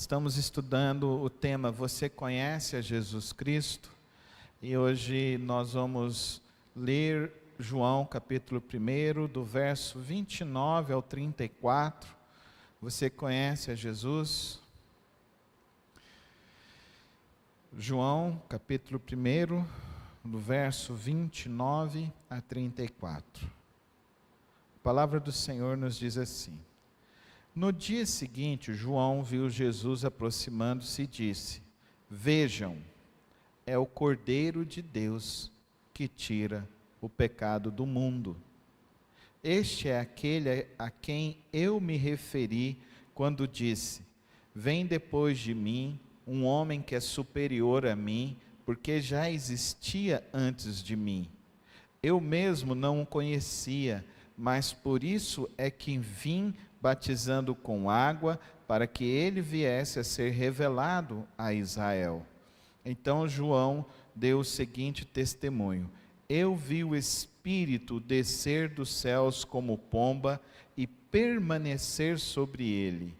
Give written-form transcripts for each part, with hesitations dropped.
Estamos estudando o tema Você conhece a Jesus Cristo? E hoje nós vamos ler João capítulo 1, do verso 29 ao 34. Você conhece a Jesus? João capítulo 1, do verso 29 a 34. A palavra do Senhor nos diz assim: No dia seguinte, João viu Jesus aproximando-se e disse: Vejam, é o Cordeiro de Deus que tira o pecado do mundo. Este é aquele a quem eu me referi quando disse: Vem depois de mim um homem que é superior a mim, porque já existia antes de mim. Eu mesmo não o conhecia, mas por isso é que vim batizando com água, para que ele viesse a ser revelado a Israel. Então João deu o seguinte testemunho: Eu vi o Espírito descer dos céus como pomba e permanecer sobre ele.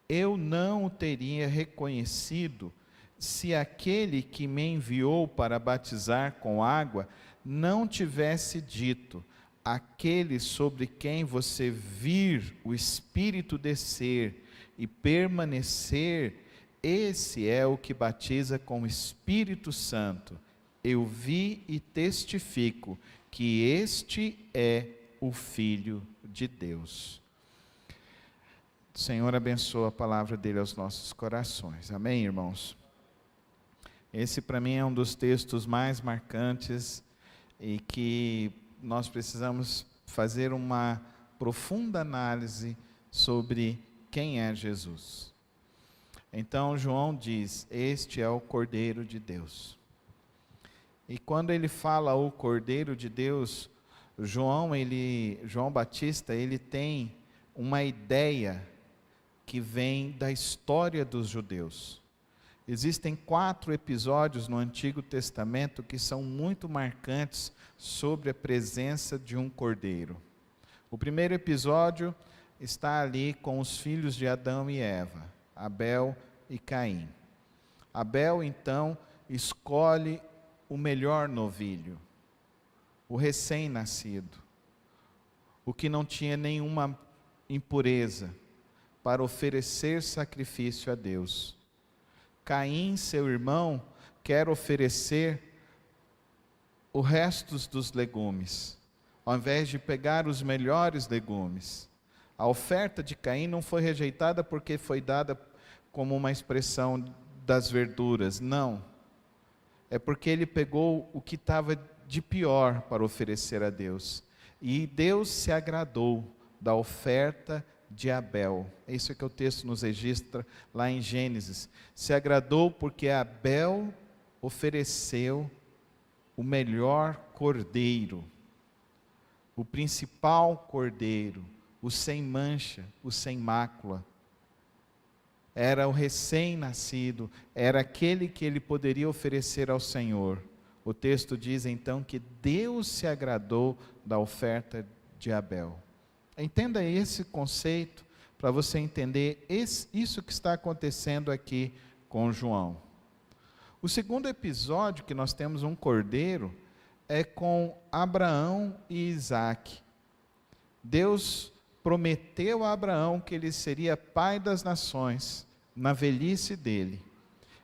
Eu não o teria reconhecido se aquele que me enviou para batizar com água não tivesse dito: Aquele sobre quem você vir o Espírito descer e permanecer, esse é o que batiza com o Espírito Santo. Eu vi e testifico que este é o Filho de Deus. O Senhor abençoa a palavra dele aos nossos corações. Amém, irmãos? Esse para mim é um dos textos mais marcantes e que nós precisamos fazer uma profunda análise sobre quem é Jesus. Então João diz: Este é o Cordeiro de Deus. E quando ele fala o Cordeiro de Deus, João Batista, ele tem uma ideia que vem da história dos judeus. Existem 4 episódios no Antigo Testamento que são muito marcantes sobre a presença de um cordeiro. O primeiro episódio está ali com os filhos de Adão e Eva, Abel e Caim. Abel, então, escolhe o melhor novilho, o recém-nascido, o que não tinha nenhuma impureza, para oferecer sacrifício a Deus. Caim, seu irmão, quer oferecer o resto dos legumes, ao invés de pegar os melhores legumes. A oferta de Caim não foi rejeitada porque foi dada como uma expressão das verduras, não. É porque ele pegou o que estava de pior para oferecer a Deus. E Deus se agradou da oferta de Abel. É isso que o texto nos registra lá em Gênesis. Se agradou porque Abel ofereceu o melhor cordeiro, o principal cordeiro, o sem mancha, o sem mácula. Era o recém-nascido, era aquele que ele poderia oferecer ao Senhor. O texto diz então que Deus se agradou da oferta de Abel. Entenda esse conceito para você entender isso que está acontecendo aqui com João. O segundo episódio que nós temos um cordeiro é com Abraão e Isaque. Deus prometeu a Abraão que ele seria pai das nações na velhice dele.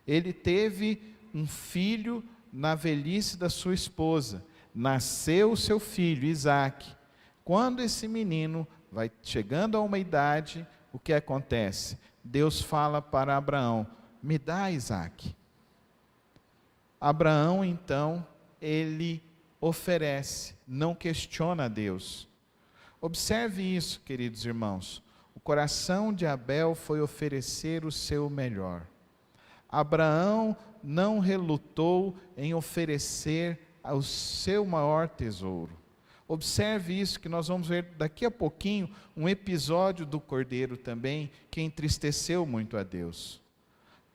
Ele teve um filho na velhice da sua esposa. Nasceu o seu filho, Isaque. Quando esse menino vai chegando a uma idade, o que acontece? Deus fala para Abraão: me dá Isaque. Abraão, então, ele oferece, não questiona a Deus. Observe isso, queridos irmãos. O coração de Abel foi oferecer o seu melhor. Abraão não relutou em oferecer o seu maior tesouro. Observe isso, que nós vamos ver daqui a pouquinho um episódio do cordeiro também que entristeceu muito a Deus.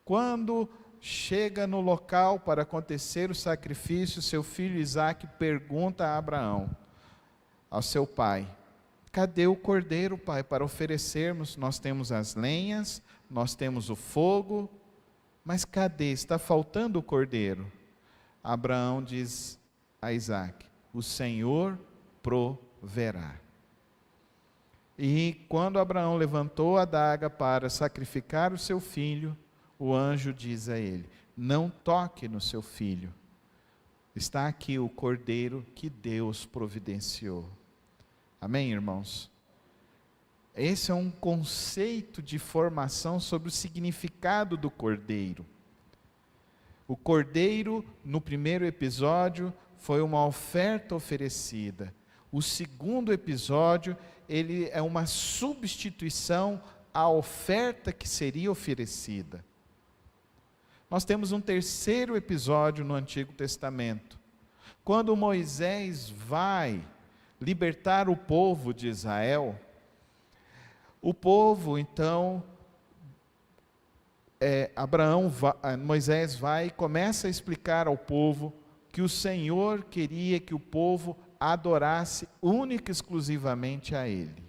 Quando chega no local para acontecer o sacrifício, seu filho Isaque pergunta a Abraão, ao seu pai: Cadê o cordeiro, Pai, para oferecermos? Nós temos as lenhas, nós temos o fogo, mas cadê? Está faltando o cordeiro. Abraão diz a Isaque: o Senhor proverá. E quando Abraão levantou a adaga para sacrificar o seu filho, o anjo diz a ele: não toque no seu filho. Está aqui o cordeiro que Deus providenciou. Amém, irmãos? Esse é um conceito de formação sobre o significado do cordeiro. O cordeiro, no primeiro episódio, foi uma oferta oferecida. O segundo episódio, ele é uma substituição à oferta que seria oferecida. Nós temos um terceiro episódio no Antigo Testamento. Quando Moisés vai libertar o povo de Israel, o povo, então, Moisés vai e começa a explicar ao povo que o Senhor queria que o povo adorasse única e exclusivamente a Ele.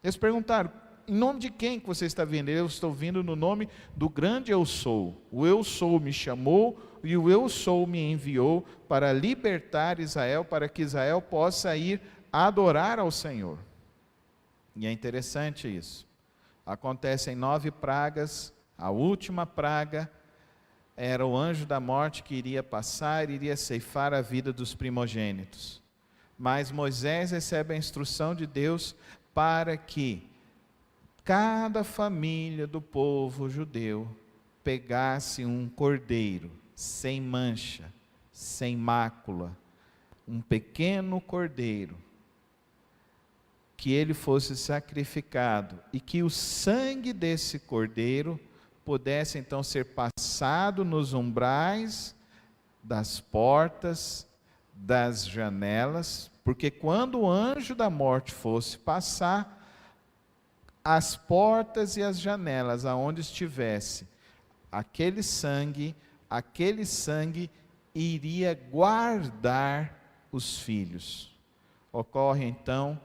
Eles perguntaram: em nome de quem que você está vindo? Eu estou vindo no nome do grande Eu Sou. O Eu Sou me chamou e o Eu Sou me enviou para libertar Israel, para que Israel possa ir adorar ao Senhor. E é interessante isso. Acontecem 9 pragas, a última praga era o anjo da morte que iria passar, iria ceifar a vida dos primogênitos. Mas Moisés recebe a instrução de Deus para que cada família do povo judeu pegasse um cordeiro, sem mancha, sem mácula, um pequeno cordeiro, que ele fosse sacrificado, e que o sangue desse cordeiro pudesse então ser passado nos umbrais das portas, das janelas, porque quando o anjo da morte fosse passar, as portas e as janelas aonde estivesse aquele sangue iria guardar os filhos. Ocorre então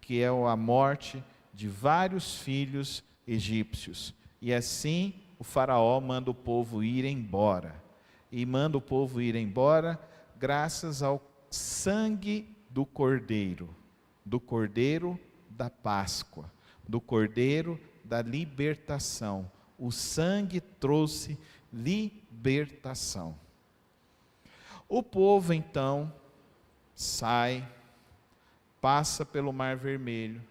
que é a morte de vários filhos egípcios. E assim o faraó manda o povo ir embora. E manda o povo ir embora graças ao sangue do cordeiro da Páscoa, do cordeiro da libertação. O sangue trouxe libertação. O povo então sai, passa pelo Mar Vermelho,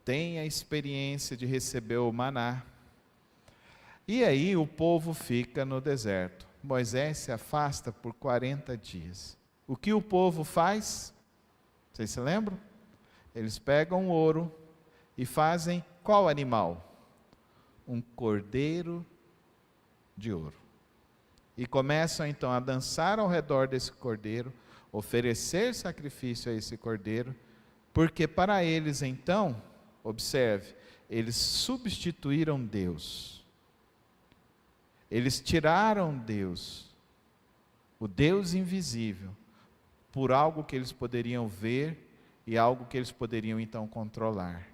tem a experiência de receber o maná, e aí o povo fica no deserto. Moisés se afasta por 40 dias. O que o povo faz? Vocês se lembram? Eles pegam ouro e fazem qual animal? Um cordeiro de ouro. E começam então a dançar ao redor desse cordeiro, oferecer sacrifício a esse cordeiro, porque para eles então, observe, eles substituíram Deus. Eles tiraram Deus, o Deus invisível, por algo que eles poderiam ver e algo que eles poderiam então controlar.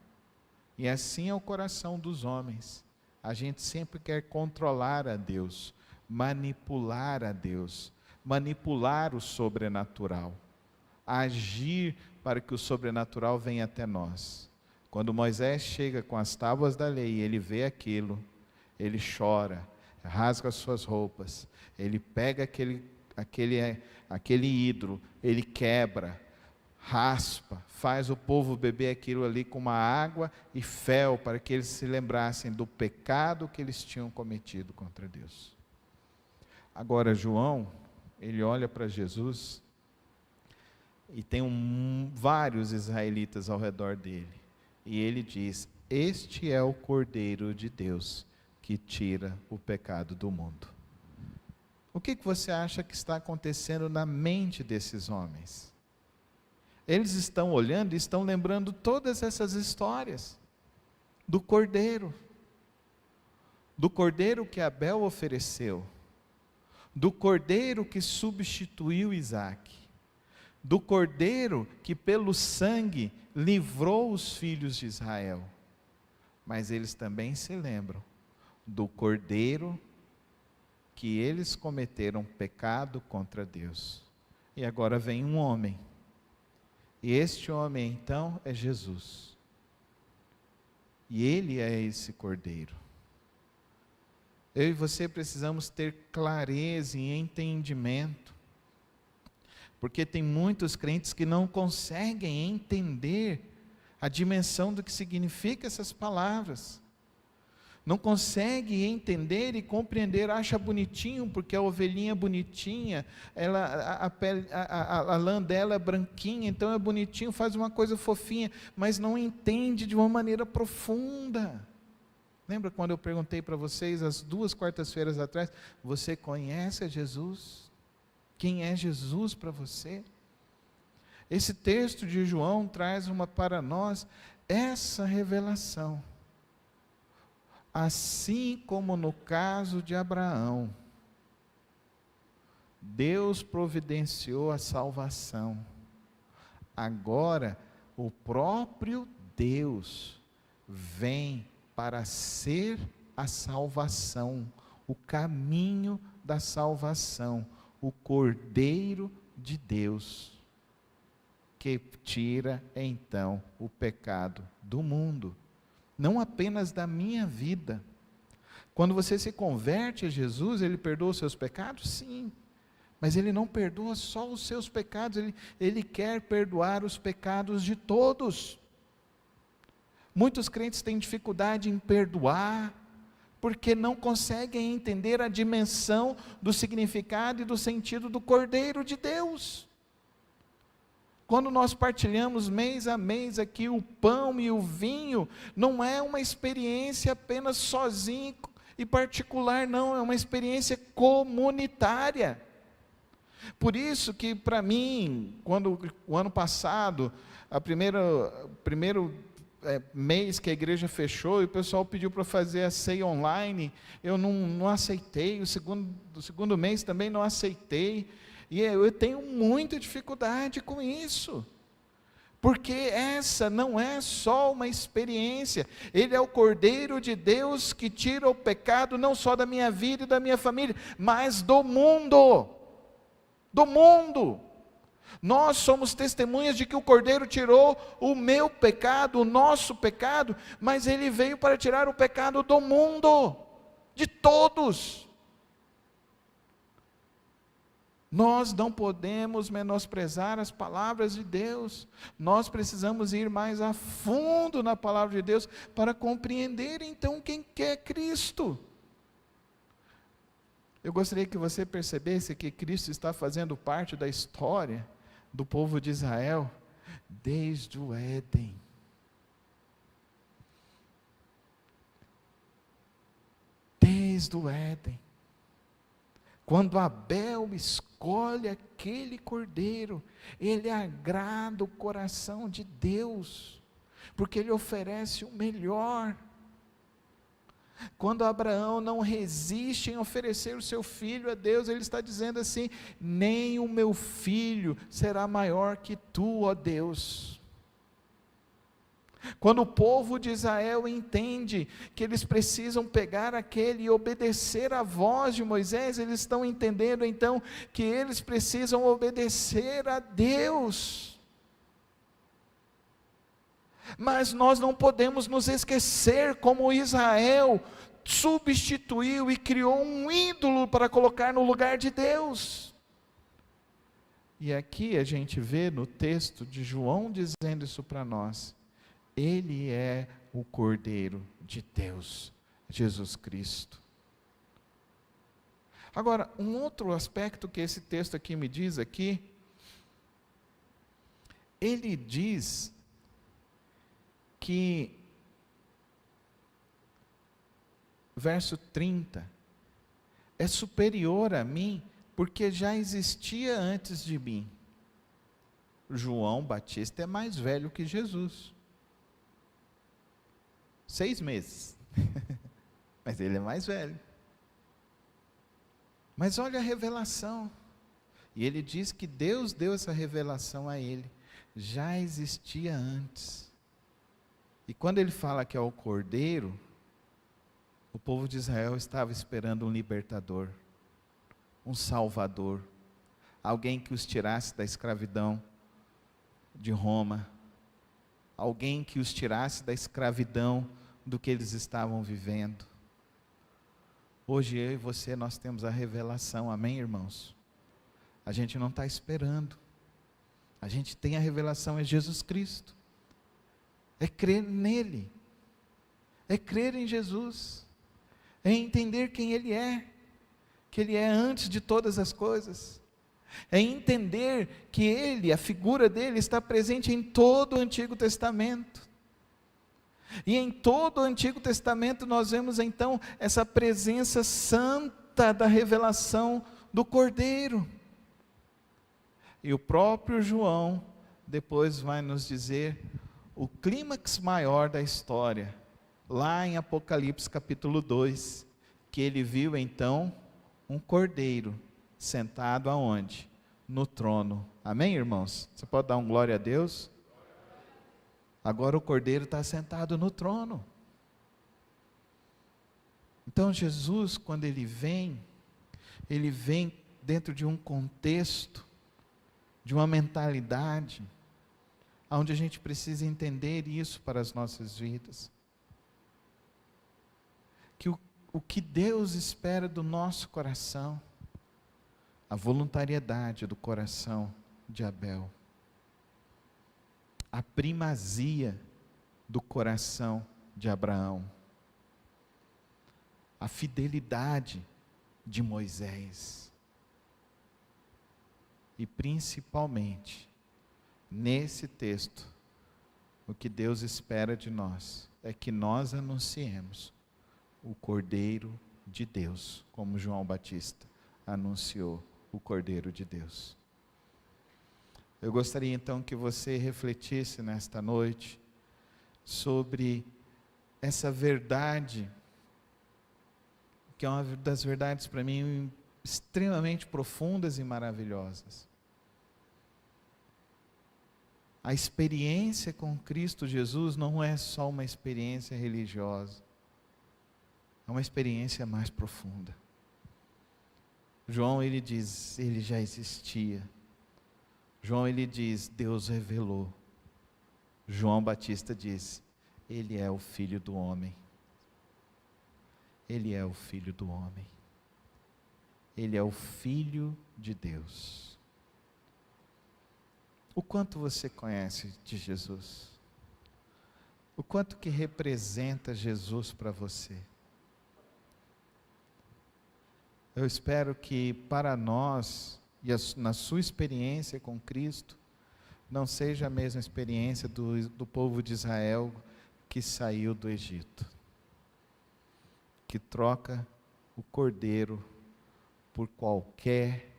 E assim é o coração dos homens. A gente sempre quer controlar a Deus, manipular a Deus, manipular o sobrenatural, agir para que o sobrenatural venha até nós. Quando Moisés chega com as tábuas da lei e ele vê aquilo, ele chora, rasga as suas roupas, ele pega aquele ídolo, ele quebra, raspa, faz o povo beber aquilo ali com uma água e fel, para que eles se lembrassem do pecado que eles tinham cometido contra Deus. Agora João, ele olha para Jesus, e tem vários israelitas ao redor dele, e ele diz: este é o Cordeiro de Deus, que tira o pecado do mundo. O que você acha que está acontecendo na mente desses homens? Eles estão olhando e estão lembrando todas essas histórias do Cordeiro que Abel ofereceu, do Cordeiro que substituiu Isaque, do Cordeiro que pelo sangue livrou os filhos de Israel, mas eles também se lembram do cordeiro que eles cometeram pecado contra Deus. E agora vem um homem, e este homem então é Jesus, e ele é esse cordeiro. Eu e você precisamos ter clareza e entendimento, porque tem muitos crentes que não conseguem entender a dimensão do que significa essas palavras, não consegue entender e compreender, acha bonitinho, porque a ovelhinha é bonitinha, a lã dela é branquinha, então é bonitinho, faz uma coisa fofinha, mas não entende de uma maneira profunda. Lembra quando eu perguntei para vocês, as 2 quartas-feiras atrás, você conhece a Jesus? Quem é Jesus para você? Esse texto de João traz para nós essa revelação. Assim como no caso de Abraão, Deus providenciou a salvação. Agora, o próprio Deus vem para ser a salvação, o caminho da salvação, o Cordeiro de Deus, que tira então o pecado do mundo. Não apenas da minha vida. Quando você se converte a Jesus, Ele perdoa os seus pecados? Sim. Mas Ele não perdoa só os seus pecados, Ele quer perdoar os pecados de todos. Muitos crentes têm dificuldade em perdoar, porque não conseguem entender a dimensão do significado e do sentido do Cordeiro de Deus. Quando nós partilhamos mês a mês aqui o pão e o vinho, não é uma experiência apenas sozinho e particular, não, é uma experiência comunitária. Por isso que para mim, quando o ano passado, primeiro mês que a igreja fechou e o pessoal pediu para fazer a ceia online, eu não aceitei, o segundo mês também não aceitei, e eu tenho muita dificuldade com isso, porque essa não é só uma experiência, Ele é o Cordeiro de Deus que tira o pecado não só da minha vida e da minha família, mas do mundo. Nós somos testemunhas de que o Cordeiro tirou o meu pecado, o nosso pecado, mas Ele veio para tirar o pecado do mundo, de todos. Nós não podemos menosprezar as palavras de Deus, nós precisamos ir mais a fundo na palavra de Deus, para compreender então quem é Cristo. Eu gostaria que você percebesse que Cristo está fazendo parte da história do povo de Israel, desde o Éden. Desde o Éden. Quando Abel escolhe aquele cordeiro, ele agrada o coração de Deus, porque ele oferece o melhor. Quando Abraão não resiste em oferecer o seu filho a Deus, ele está dizendo assim: nem o meu filho será maior que tu, ó Deus. Quando o povo de Israel entende que eles precisam pegar aquele e obedecer à voz de Moisés, eles estão entendendo então que eles precisam obedecer a Deus. Mas nós não podemos nos esquecer como Israel substituiu e criou um ídolo para colocar no lugar de Deus. E aqui a gente vê no texto de João dizendo isso para nós. Ele é o Cordeiro de Deus, Jesus Cristo. Agora, um outro aspecto que esse texto aqui me diz aqui, ele diz que, verso 30, é superior a mim, porque já existia antes de mim. João Batista é mais velho que Jesus. 6 meses, mas ele é mais velho. Mas olha a revelação, e ele diz que Deus deu essa revelação a ele. já existia antes. E quando ele fala que é o Cordeiro, o povo de Israel estava esperando um libertador, um salvador, alguém que os tirasse da escravidão de Roma, alguém que os tirasse da escravidão do que eles estavam vivendo. Hoje eu e você, nós temos a revelação, amém, irmãos? A gente não está esperando, a gente tem a revelação, é Jesus Cristo, é crer nele, é crer em Jesus, é entender quem Ele é, que Ele é antes de todas as coisas, é entender que Ele, a figura dele, está presente em todo o Antigo Testamento. E em todo o Antigo Testamento nós vemos então essa presença santa da revelação do Cordeiro. E o próprio João depois vai nos dizer o clímax maior da história, lá em Apocalipse capítulo 2, que ele viu então um cordeiro sentado aonde? No trono. Amém, irmãos? Você pode dar um glória a Deus? Agora o cordeiro está sentado no trono. Então Jesus, quando ele vem dentro de um contexto, de uma mentalidade, onde a gente precisa entender isso para as nossas vidas. Que o que Deus espera do nosso coração, a voluntariedade do coração de Abel, a primazia do coração de Abraão, a fidelidade de Moisés, e principalmente, nesse texto, o que Deus espera de nós, é que nós anunciemos o Cordeiro de Deus, como João Batista anunciou o Cordeiro de Deus. Eu gostaria então que você refletisse nesta noite sobre essa verdade, que é uma das verdades para mim extremamente profundas e maravilhosas. A experiência com Cristo Jesus não é só uma experiência religiosa, é uma experiência mais profunda. João, ele diz, ele já existia. João, ele diz, Deus revelou. João Batista diz, ele é o Filho do homem. Ele é o Filho do homem. Ele é o Filho de Deus. O quanto você conhece de Jesus? O quanto que representa Jesus para você? Eu espero que para nós, na sua experiência com Cristo, não seja a mesma experiência do povo de Israel que saiu do Egito, que troca o cordeiro por qualquer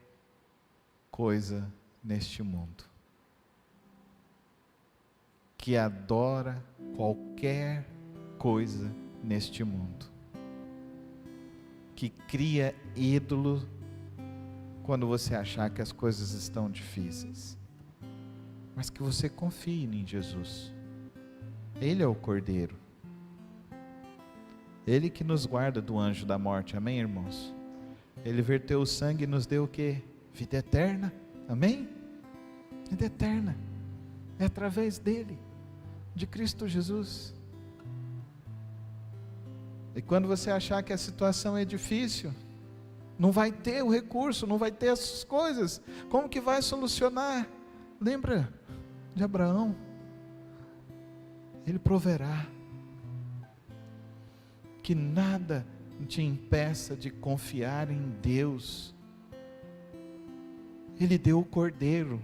coisa neste mundo, que adora qualquer coisa neste mundo, que cria ídolo quando você achar que as coisas estão difíceis, mas que você confie em Jesus. Ele é o Cordeiro, Ele que nos guarda do anjo da morte, amém, irmãos? Ele verteu o sangue e nos deu o quê? Vida eterna, amém? Vida eterna, é através dele, de Cristo Jesus. E quando você achar que a situação é difícil, não vai ter o recurso, não vai ter essas coisas, como que vai solucionar? Lembra de Abraão? Ele proverá. Que nada te impeça de confiar em Deus. Ele deu o cordeiro,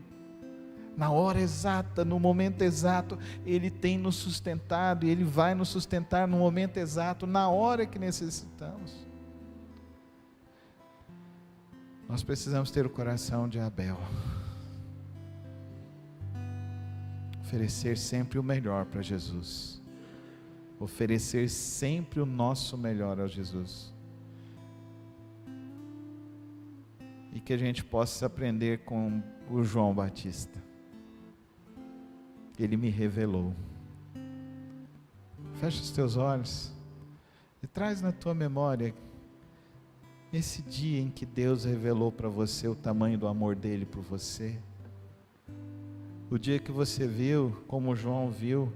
na hora exata, no momento exato, Ele tem nos sustentado, e Ele vai nos sustentar no momento exato, na hora que necessitamos. Nós precisamos ter o coração de Abel, oferecer sempre o melhor para Jesus, oferecer sempre o nosso melhor a Jesus, e que a gente possa aprender com o João Batista, Ele me revelou. Fecha os teus olhos e traz na tua memória esse dia em que Deus revelou para você o tamanho do amor dele por você. O dia que você viu, como João viu,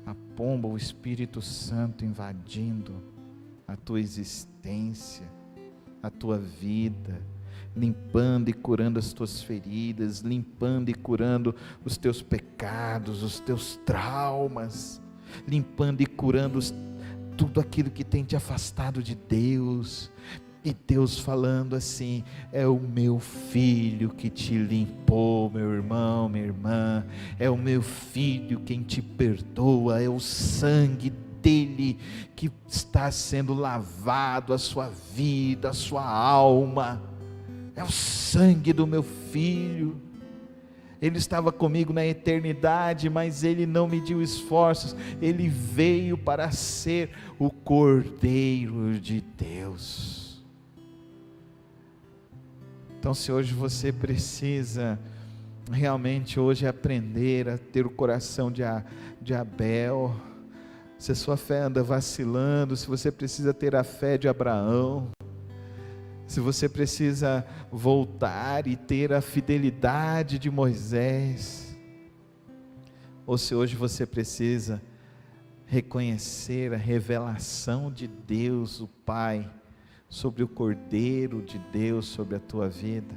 a pomba, o Espírito Santo invadindo a tua existência, a tua vida, limpando e curando as tuas feridas, limpando e curando os teus pecados, os teus traumas, limpando e curando tudo aquilo que tem te afastado de Deus. E Deus falando assim: é o meu filho que te limpou, meu irmão, minha irmã, é o meu filho quem te perdoa, é o sangue dele que está sendo lavado a sua vida, a sua alma, é o sangue do meu filho. Ele estava comigo na eternidade, mas ele não mediu esforços, ele veio para ser o Cordeiro de Deus. Então, se hoje você precisa realmente hoje aprender a ter o coração de Abel, se a sua fé anda vacilando, se você precisa ter a fé de Abraão, se você precisa voltar e ter a fidelidade de Moisés, ou se hoje você precisa reconhecer a revelação de Deus, o Pai, sobre o Cordeiro de Deus, sobre a tua vida,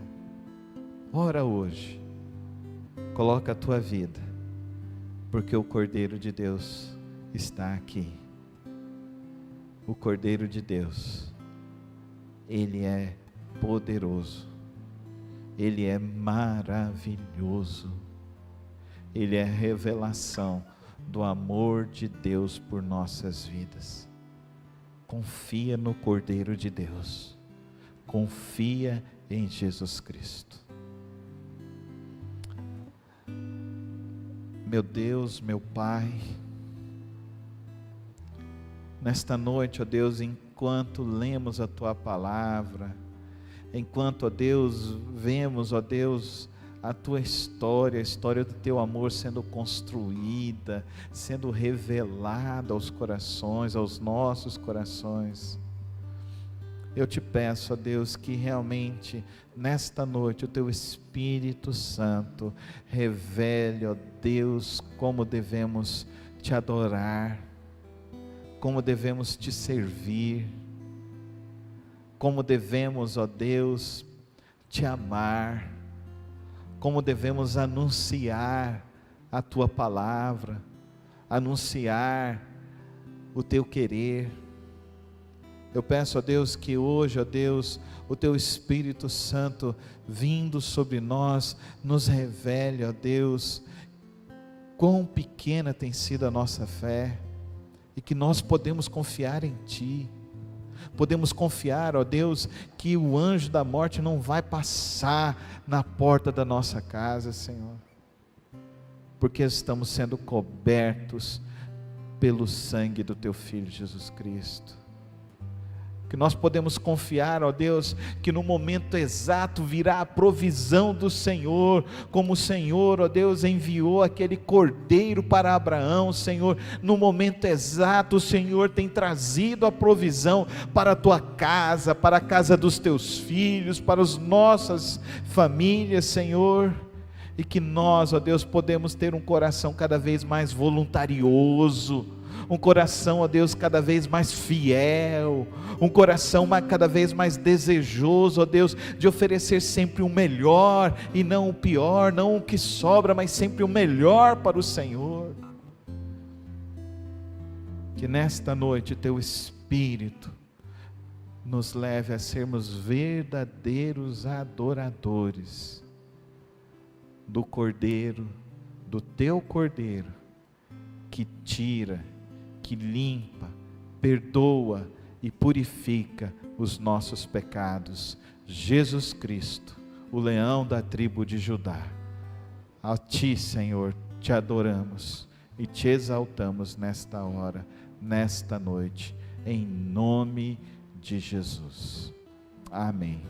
ora hoje, coloca a tua vida, porque o Cordeiro de Deus está aqui. O Cordeiro de Deus, Ele é poderoso, Ele é maravilhoso, Ele é a revelação do amor de Deus por nossas vidas. Confia no Cordeiro de Deus, confia em Jesus Cristo. Meu Deus, meu Pai, nesta noite, ó Deus, enquanto lemos a Tua Palavra, enquanto, ó Deus, vemos, ó Deus, a Tua história, a história do Teu amor sendo construída, sendo revelada aos corações, aos nossos corações, eu te peço, ó Deus, que realmente nesta noite o Teu Espírito Santo revele, ó Deus, como devemos Te adorar, como devemos Te servir, como devemos, ó Deus, Te amar, como devemos anunciar a Tua palavra, anunciar o Teu querer. Eu peço a Deus que hoje, ó Deus, o Teu Espírito Santo vindo sobre nós, nos revele, ó Deus, quão pequena tem sido a nossa fé, e que nós podemos confiar em Ti, podemos confiar, ó Deus, que o anjo da morte não vai passar na porta da nossa casa, Senhor, porque estamos sendo cobertos pelo sangue do Teu Filho Jesus Cristo. Que nós podemos confiar, ó Deus, que no momento exato virá a provisão do Senhor, como o Senhor, ó Deus, enviou aquele cordeiro para Abraão, Senhor, no momento exato o Senhor tem trazido a provisão para a tua casa, para a casa dos teus filhos, para as nossas famílias, Senhor, e que nós, ó Deus, podemos ter um coração cada vez mais voluntarioso, um coração, ó Deus, cada vez mais fiel, um coração cada vez mais desejoso, ó Deus, de oferecer sempre o melhor e não o pior, não o que sobra, mas sempre o melhor para o Senhor. Que nesta noite Teu Espírito nos leve a sermos verdadeiros adoradores do Cordeiro, do Teu Cordeiro, que tira, que limpa, perdoa e purifica os nossos pecados, Jesus Cristo, o leão da tribo de Judá. A Ti, Senhor, Te adoramos e Te exaltamos nesta hora, nesta noite, em nome de Jesus. Amém.